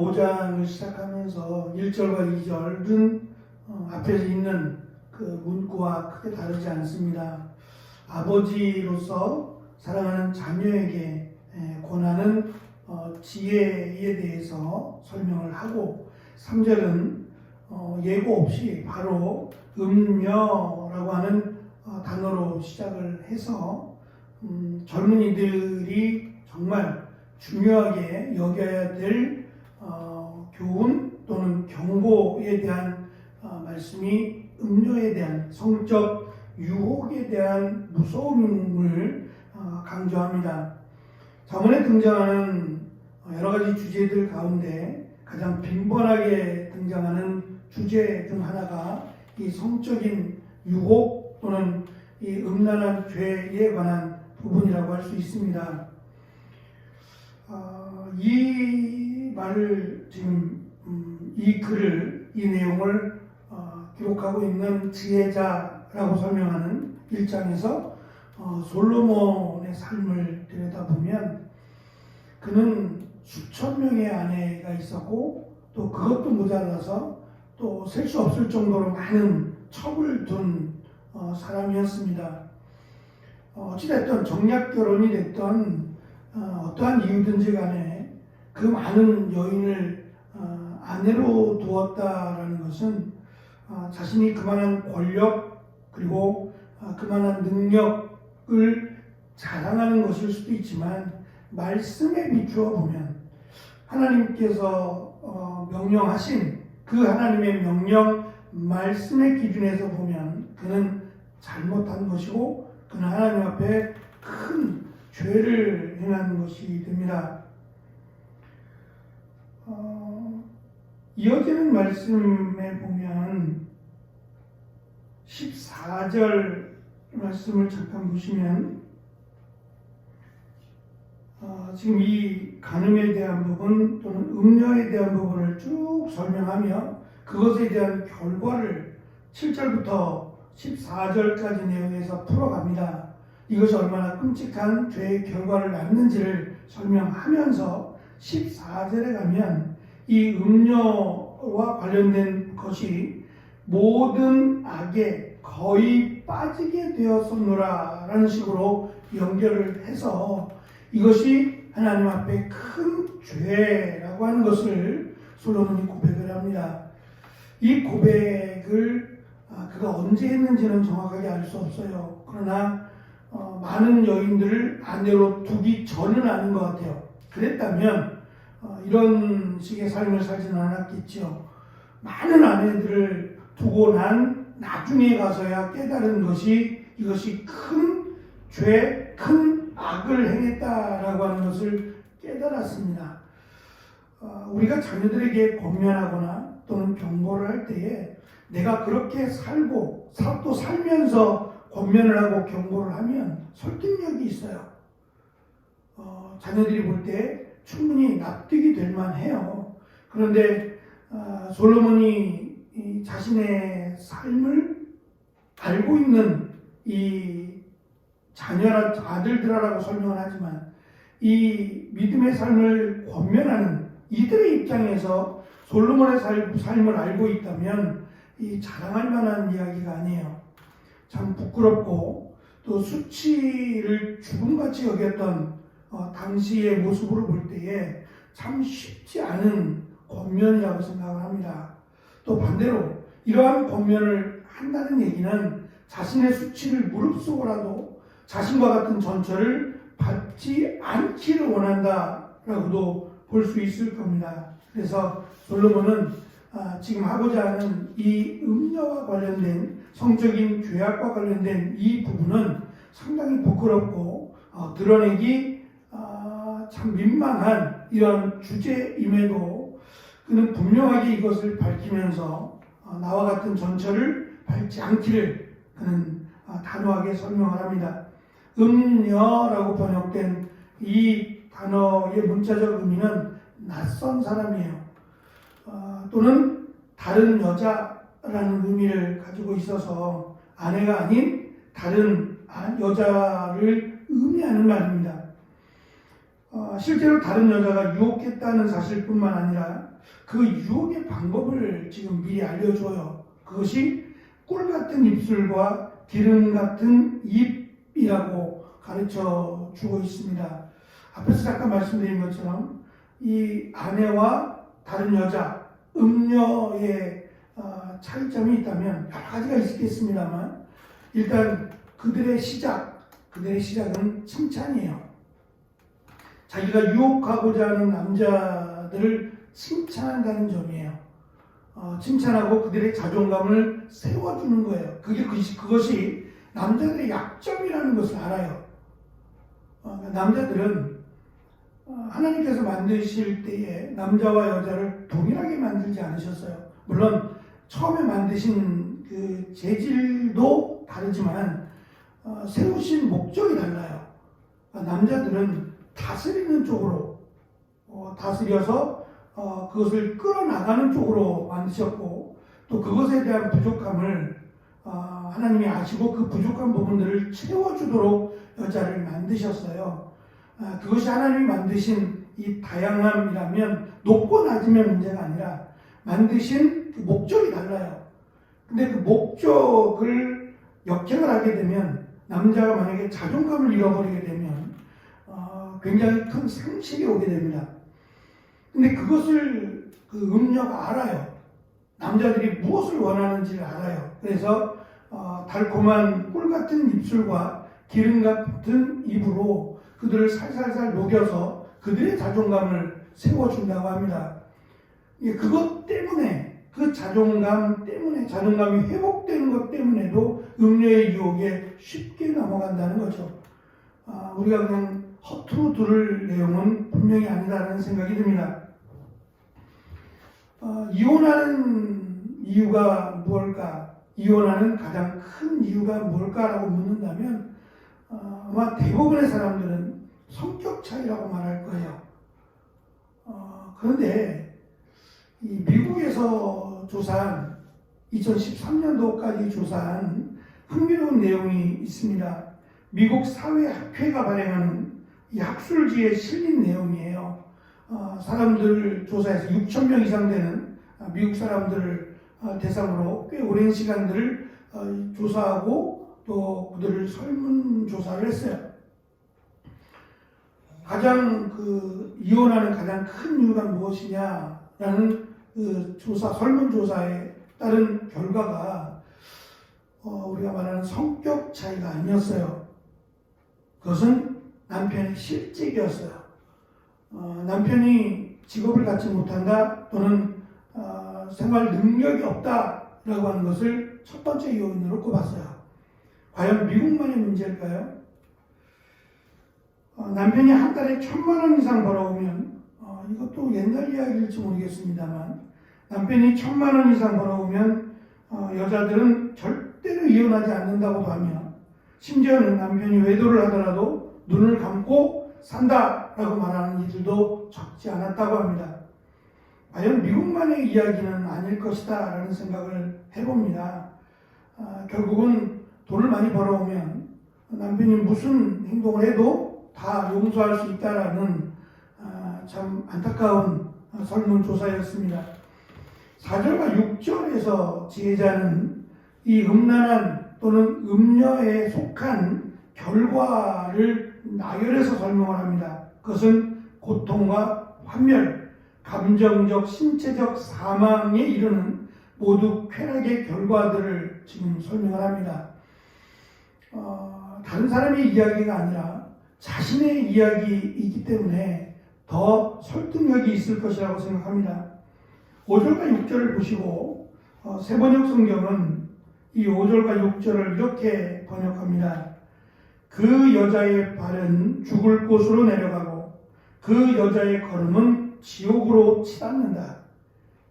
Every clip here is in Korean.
5장을 시작하면서 1절과 2절은 앞에서 있는 그 문구와 크게 다르지 않습니다. 아버지로서 사랑하는 자녀에게 권하는 지혜에 대해서 설명을 하고, 3절은 예고 없이 바로 음녀라고 하는 단어로 시작을 해서 젊은이들이 정말 중요하게 여겨야 될 교훈 또는 경고에 대한 말씀이 음녀에 대한 성적 유혹에 대한 무서움을 강조합니다. 잠언에 등장하는 여러 가지 주제들 가운데 가장 빈번하게 등장하는 주제 중 하나가 이 성적인 유혹 또는 이 음란한 죄에 관한 부분이라고 할 수 있습니다. 이 말을 지금 이 글을, 이 내용을 기록하고 있는 지혜자라고 설명하는 1장에서 솔로몬의 삶을 들여다보면 그는 수천 명의 아내가 있었고, 또 그것도 모자라서 또 셀 수 없을 정도로 많은 첩을 둔 사람이었습니다. 어찌됐든 정략 결혼이 됐던 어떠한 이유든지 간에 그 많은 여인을 아내로 두었다라는 것은 자신이 그만한 권력 그리고 그만한 능력을 자랑하는 것일 수도 있지만, 말씀에 비추어 보면 하나님께서 명령하신 그 하나님의 명령 말씀의 기준에서 보면 그는 잘못한 것이고 그는 하나님 앞에 큰 죄를 행한 것이 됩니다. 이어지는 말씀에 보면 14절 말씀을 잠깐 보시면 지금 이 간음에 대한 부분 또는 음녀에 대한 부분을 쭉 설명하며 그것에 대한 결과를 7절부터 14절까지 내용에서 풀어갑니다. 이것이 얼마나 끔찍한 죄의 결과를 낳는지를 설명하면서 14절에 가면 이 음녀와 관련된 것이 모든 악에 거의 빠지게 되었었노라 라는 식으로 연결을 해서 이것이 하나님 앞에 큰 죄라고 하는 것을 솔로몬이 고백을 합니다. 이 고백을 그가 언제 했는지는 정확하게 알 수 없어요. 그러나 많은 여인들을 아내로 두기 전은 아닌 것 같아요. 그랬다면 이런 식의 삶을 살지는 않았겠죠. 많은 아내들을 두고 난 나중에 가서야 깨달은 것이 이것이 큰 죄, 큰 악을 행했다라고 하는 것을 깨달았습니다. 우리가 자녀들에게 권면하거나 또는 경고를 할 때에 내가 그렇게 살고 또 살면서 권면을 하고 경고를 하면 설득력이 있어요. 자녀들이 볼 때 충분히 납득이 될 만해요. 그런데 솔로몬이 자신의 삶을 알고 있는 이 자녀라 아들들아라고 설명을 하지만 이 믿음의 삶을 권면하는 이들의 입장에서 솔로몬의 삶을 알고 있다면 이 자랑할 만한 이야기가 아니에요. 참 부끄럽고 또 수치를 죽음같이 여겼던 당시의 모습으로 볼 때에 참 쉽지 않은 권면이라고 생각을 합니다. 또 반대로 이러한 권면을 한다는 얘기는 자신의 수치를 무릅쓰고라도 자신과 같은 전처를 받지 않기를 원한다라고도 볼 수 있을 겁니다. 그래서 솔로몬은 지금 하고자 하는 이 음녀와 관련된 성적인 죄악과 관련된 이 부분은 상당히 부끄럽고 드러내기 참 민망한 이런 주제임에도 그는 분명하게 이것을 밝히면서 나와 같은 전처를 밟지 않기를 그는 단호하게 설명을 합니다. 음녀라고 번역된 이 단어의 문자적 의미는 낯선 사람이에요. 또는 다른 여자라는 의미를 가지고 있어서 아내가 아닌 다른 여자를 의미하는 말입니다. 실제로 다른 여자가 유혹했다는 사실뿐만 아니라 그 유혹의 방법을 지금 미리 알려줘요. 그것이 꿀 같은 입술과 기름 같은 입이라고 가르쳐 주고 있습니다. 앞에서 잠깐 말씀드린 것처럼 이 아내와 다른 여자, 음녀의 차이점이 있다면 여러 가지가 있겠습니다만 일단 그들의 시작은 칭찬이에요. 자기가 유혹하고자 하는 남자들을 칭찬한다는 점이에요. 칭찬하고 그들의 자존감을 세워주는 거예요. 그것이 남자들의 약점이라는 것을 알아요. 남자들은 하나님께서 만드실 때에 남자와 여자를 동일하게 만들지 않으셨어요. 물론 처음에 만드신 그 재질도 다르지만 세우신 목적이 달라요. 남자들은 다스리는 쪽으로 다스려서 그것을 끌어나가는 쪽으로 만드셨고 또 그것에 대한 부족함을 하나님이 아시고 그 부족한 부분들을 채워주도록 여자를 만드셨어요. 그것이 하나님이 만드신 이 다양함이라면 높고 낮으면 문제가 아니라 만드신 그 목적이 달라요. 근데 그 목적을 역행을 하게 되면 남자가 만약에 자존감을 잃어버리게 되면 굉장히 큰 상실이 오게 됩니다. 근데 그것을 그 음녀가 알아요. 남자들이 무엇을 원하는지를 알아요. 그래서 달콤한 꿀 같은 입술과 기름 같은 입으로 그들을 살살살 녹여서 그들의 자존감을 세워준다고 합니다. 그것 때문에 그 자존감 때문에 자존감이 회복되는 것 때문에도 음료의 유혹에 쉽게 넘어간다는 거죠. 우리가 그냥 허투루 들을 내용은 분명히 아니라는 생각이 듭니다. 이혼하는 이유가 무엇일까? 이혼하는 가장 큰 이유가 무엇일까라고 묻는다면 아마 대부분의 사람들은 성격 차이라고 말할 거예요. 그런데 이 미국에서 조사한 2013년도까지 조사한 흥미로운 내용이 있습니다. 미국 사회학회가 발행하는 이 학술지에 실린 내용이에요. 사람들 조사해서 6,000명 이상 되는 미국 사람들을 대상으로 꽤 오랜 시간들을 조사하고 또 그들을 설문조사를 했어요. 가장 이혼하는 가장 큰 이유가 무엇이냐라는 설문조사에 따른 결과가 우리가 말하는 성격 차이가 아니었어요. 그것은 남편의 실직이었어요. 남편이 직업을 갖지 못한다 또는 생활 능력이 없다라고 하는 것을 첫 번째 요인으로 꼽았어요. 과연 미국만의 문제일까요? 남편이 한 달에 1,000만 원 이상 벌어오면 이것도 옛날 이야기일지 모르겠습니다만 남편이 1,000만 원 이상 벌어오면 여자들은 절대로 이혼하지 않는다고도 하며 심지어는 남편이 외도를 하더라도 눈을 감고 산다라고 말하는 이들도 적지 않았다고 합니다. 과연 미국만의 이야기는 아닐 것이다 라는 생각을 해봅니다. 결국은 돈을 많이 벌어오면 남편이 무슨 행동을 해도 다 용서할 수 있다라는 참 안타까운 설문조사였습니다. 4절과 6절에서 지혜자는 이 음란한 또는 음녀에 속한 결과를 나열해서 설명을 합니다. 그것은 고통과 환멸, 감정적, 신체적 사망에 이르는 모두 쾌락의 결과들을 지금 설명을 합니다. 다른 사람의 이야기가 아니라 자신의 이야기이기 때문에 더 설득력이 있을 것이라고 생각합니다. 5절과 6절을 보시고 세번역 성경은 이 5절과 6절을 이렇게 번역합니다. 그 여자의 발은 죽을 곳으로 내려가고 그 여자의 걸음은 지옥으로 치닫는다.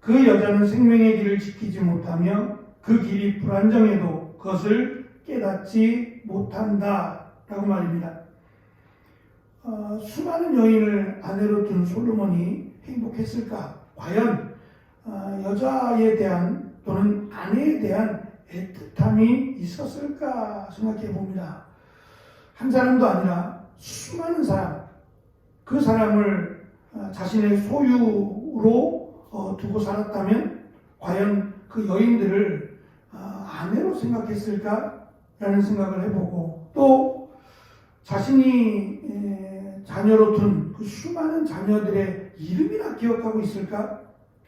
그 여자는 생명의 길을 지키지 못하며 그 길이 불안정해도 그것을 깨닫지 못한다 라고 말입니다. 수많은 여인을 아내로 둔 솔로몬이 행복했을까? 과연 여자에 대한 또는 아내에 대한 애틋함이 있었을까 생각해 봅니다. 한 사람도 아니라 수많은 사람, 그 사람을 자신의 소유로 두고 살았다면 과연 그 여인들을 아내로 생각했을까라는 생각을 해보고, 또 자신이 자녀로 둔 그 수많은 자녀들의 이름이나 기억하고 있을까?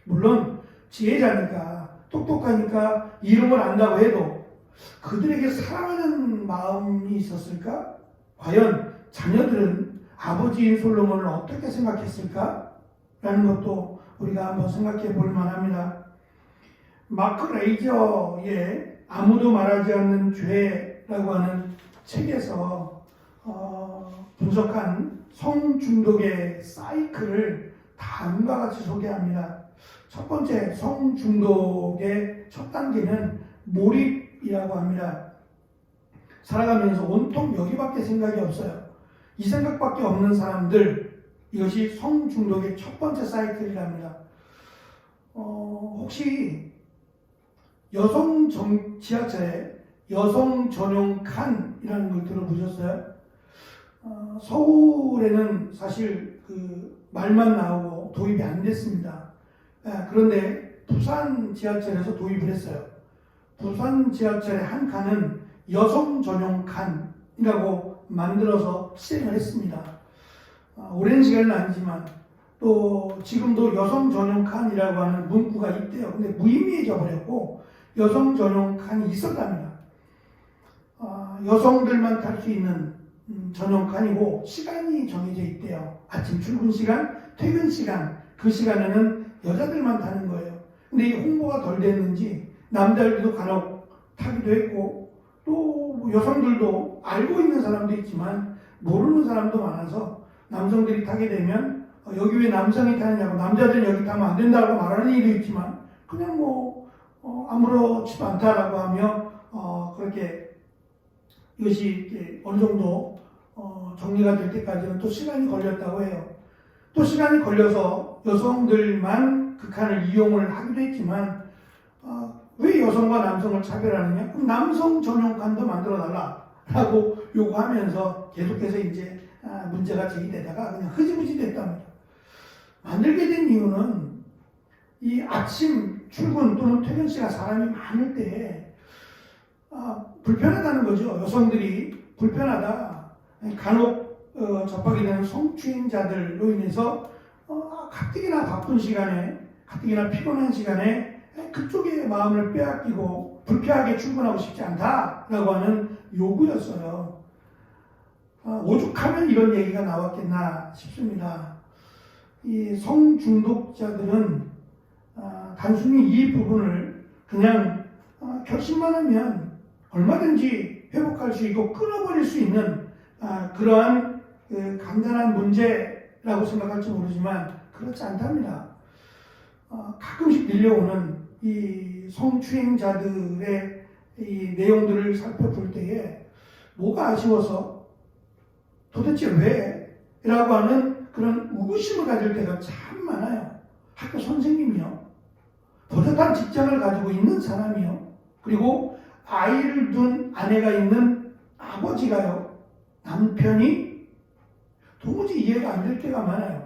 물론 지혜자니까 똑똑하니까 이름을 안다고 해도 그들에게 사랑하는 마음이 있었을까? 과연 자녀들은 아버지인 솔로몬을 어떻게 생각했을까? 라는 것도 우리가 한번 생각해 볼 만합니다. 마크 레이저의 아무도 말하지 않는 죄라고 하는 책에서 분석한 성중독의 사이클을 다음과 같이 소개합니다. 첫 번째, 성중독의 첫 단계는 몰입이라고 합니다. 살아가면서 온통 여기밖에 생각이 없어요. 이 생각밖에 없는 사람들, 이것이 성중독의 첫 번째 사이클이랍니다. 혹시 지하철에 여성 전용 칸이라는 걸 들어보셨어요? 서울에는 사실 그 말만 나오고 도입이 안 됐습니다. 그런데 부산 지하철에서 도입을 했어요. 부산 지하철의 한 칸은 여성 전용 칸이라고 만들어서 시행을 했습니다. 오랜 시간은 아니지만 또 지금도 여성 전용 칸이라고 하는 문구가 있대요. 근데 무의미해져 버렸고 여성 전용 칸이 있었답니다. 여성들만 탈 수 있는 전용 칸이고 시간이 정해져 있대요. 아침 출근 시간, 퇴근 시간, 그 시간에는 여자들만 타는 거예요. 근데 이 홍보가 덜 됐는지 남자들도 간혹 타기도 했고 또 여성들도 알고 있는 사람도 있지만 모르는 사람도 많아서 남성들이 타게 되면 여기 왜 남성이 타느냐고, 남자들은 여기 타면 안 된다고 말하는 일도 있지만 그냥 아무렇지도 않다라고 하며 그렇게 이것이 어느 정도 정리가 될 때까지는 또 시간이 걸렸다고 해요. 또 시간이 걸려서 여성들만 그 칸을 이용을 하기도 했지만 왜 여성과 남성을 차별하느냐? 그럼 남성 전용 칸도 만들어 달라라고 요구하면서 계속해서 이제 문제가 제기되다가 그냥 흐지부지 됐답니다. 만들게 된 이유는 이 아침 출근 또는 퇴근 시간 사람이 많을 때 불편하다는 거죠. 여성들이 불편하다. 간혹 접하게 되는 성추행자들로 인해서 가뜩이나 바쁜 시간에, 가뜩이나 피곤한 시간에 그쪽의 마음을 빼앗기고 불쾌하게 출근하고 싶지 않다라고 하는 요구였어요. 오죽하면 이런 얘기가 나왔겠나 싶습니다. 이 성중독자들은 단순히 이 부분을 그냥 결심만 하면 얼마든지 회복할 수 있고 끊어버릴 수 있는 그러한 간단한 문제라고 생각할지 모르지만 그렇지 않답니다. 가끔씩 들려오는 이 성추행자들의 이 내용들을 살펴볼 때에 뭐가 아쉬워서 도대체 왜? 라고 하는 그런 의구심을 가질 때가 참 많아요. 학교 선생님이요, 버젓한 직장을 가지고 있는 사람이요, 그리고 아이를 둔 아내가 있는 아버지가요, 남편이 도무지 이해가 안 될 때가 많아요.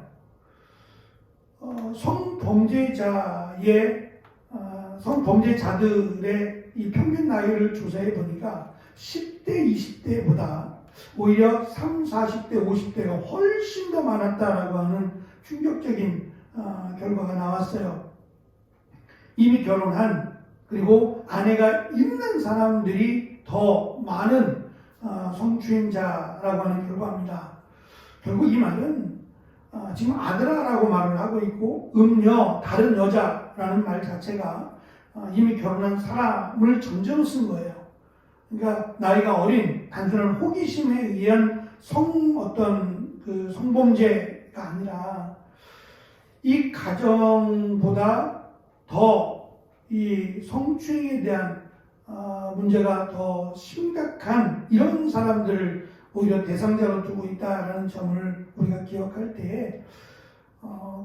성범죄자들의 이 평균 나이를 조사해 보니까 10대, 20대보다 오히려 30, 40대, 50대가 훨씬 더 많았다라고 하는 충격적인 결과가 나왔어요. 이미 결혼한, 그리고 아내가 있는 사람들이 더 많은 성추행자라고 하는 결과입니다. 결국 이 말은 지금 아들아라고 말을 하고 있고 음녀, 다른 여자라는 말 자체가 이미 결혼한 사람을 전제로 쓴 거예요. 그러니까 나이가 어린 단순한 호기심에 의한 성범죄가 아니라 이 가정보다 더 이 성추행에 대한 문제가 더 심각한 이런 사람들을 오히려 대상자로 두고 있다라는 점을 우리가 기억할 때에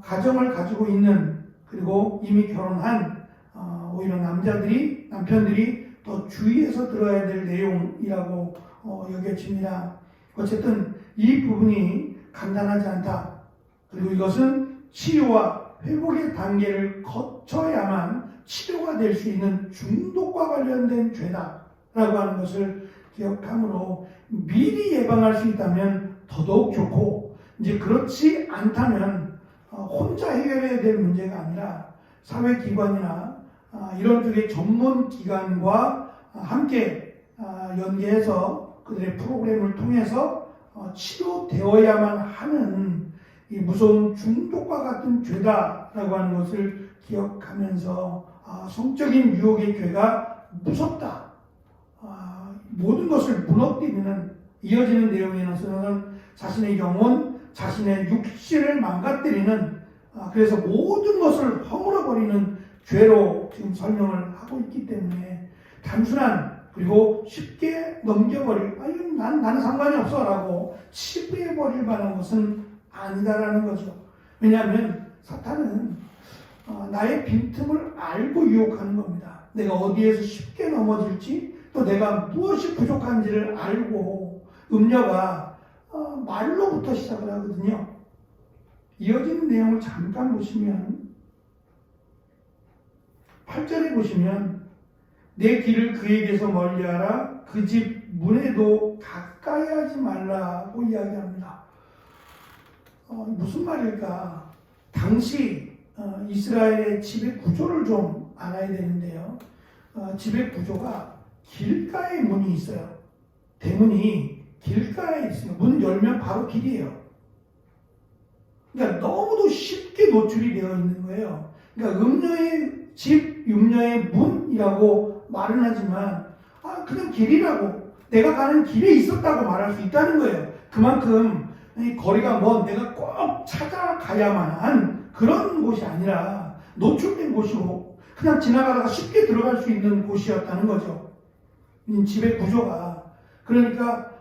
가정을 가지고 있는, 그리고 이미 결혼한 오히려 남편들이 더 주의해서 들어야 될 내용이라고 여겨집니다. 어쨌든 이 부분이 간단하지 않다. 그리고 이것은 치유와 회복의 단계를 거쳐야만 치료가 될 수 있는 중독과 관련된 죄다라고 하는 것을 기억하므로 미리 예방할 수 있다면 더더욱 좋고, 이제 그렇지 않다면 혼자 해결해야 될 문제가 아니라 사회기관이나 이런 쪽의 전문기관과 함께 연계해서 그들의 프로그램을 통해서 치료되어야만 하는 이 무서운 중독과 같은 죄다라고 하는 것을 기억하면서 성적인 유혹의 죄가 무섭다. 모든 것을 무너뜨리는 이어지는 내용에서는 자신의 영혼, 자신의 육신을 망가뜨리는 그래서 모든 것을 허물어버리는 죄로 지금 설명을 하고 있기 때문에 단순한 그리고 쉽게 넘겨버릴 나는 상관이 없어 라고 치부해버릴 만한 것은 아니다라는 거죠. 왜냐하면 사탄은 나의 빈틈을 알고 유혹하는 겁니다. 내가 어디에서 쉽게 넘어질지 또 내가 무엇이 부족한지를 알고 음녀가 말로부터 시작을 하거든요. 이어지는 내용을 잠깐 보시면 8절에 보시면 내 길을 그에게서 멀리하라 그 집 문에도 가까이 하지 말라고 이야기합니다. 무슨 말일까? 당시 이스라엘의 집의 구조를 좀 알아야 되는데요. 집의 구조가 길가에 문이 있어요. 대문이 길가에 있어요. 문 열면 바로 길이에요. 그러니까 너무도 쉽게 노출이 되어 있는 거예요. 그러니까 음녀의 집, 음녀의 문이라고 말은 하지만 그냥 길이라고 내가 가는 길에 있었다고 말할 수 있다는 거예요. 그만큼 거리가 먼 내가 꼭 찾아가야만 한 그런 곳이 아니라 노출된 곳이고 그냥 지나가다가 쉽게 들어갈 수 있는 곳이었다는 거죠. 집의 구조가. 그러니까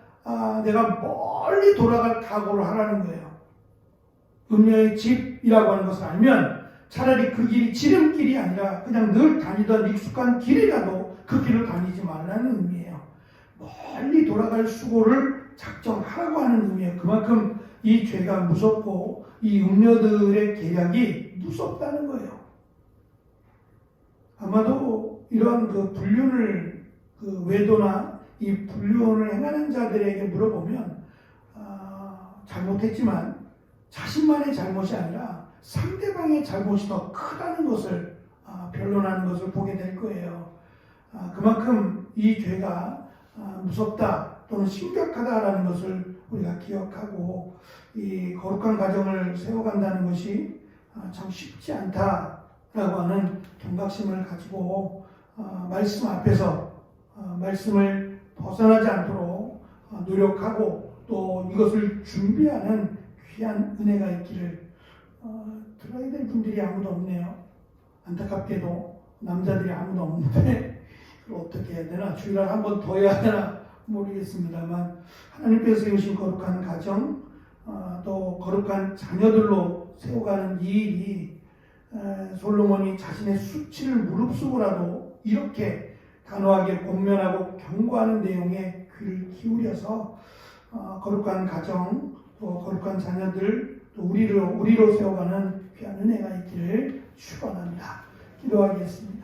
내가 멀리 돌아갈 각오를 하라는 거예요. 음녀의 집이라고 하는 것을 알면 차라리 그 길이 지름길이 아니라 그냥 늘 다니던 익숙한 길이라도 그 길을 다니지 말라는 의미예요. 멀리 돌아갈 수고를 작정하라고 하는 의미예요. 그만큼 이 죄가 무섭고 이 음녀들의 계략이 무섭다는 거예요. 아마도 이런 그 불륜을 외도나 이 불륜을 행하는 자들에게 물어보면 잘못했지만 자신만의 잘못이 아니라 상대방의 잘못이 더 크다는 것을 변론하는 것을 보게 될 거예요. 그만큼 이 죄가 무섭다 또는 심각하다라는 것을 우리가 기억하고 이 거룩한 가정을 세워간다는 것이 참 쉽지 않다라고 하는 경각심을 가지고 말씀 앞에서 말씀을 벗어나지 않도록 노력하고 또 이것을 준비하는 귀한 은혜가 있기를. 들어야 될 분들이 아무도 없네요. 안타깝게도 남자들이 아무도 없는데 그걸 어떻게 해야 되나, 주일날 한 번 더 해야 되나 모르겠습니다만 하나님께서 세우신 거룩한 가정 또 거룩한 자녀들로 세워가는 이 일이 솔로몬이 자신의 수치를 무릅쓰고라도 이렇게 단호하게 권면하고 경고하는 내용에 귀를 기울여서 거룩한 가정 또 거룩한 자녀들 또 우리로 세워가는 귀한 은혜가 있기를 축원합니다. 기도하겠습니다.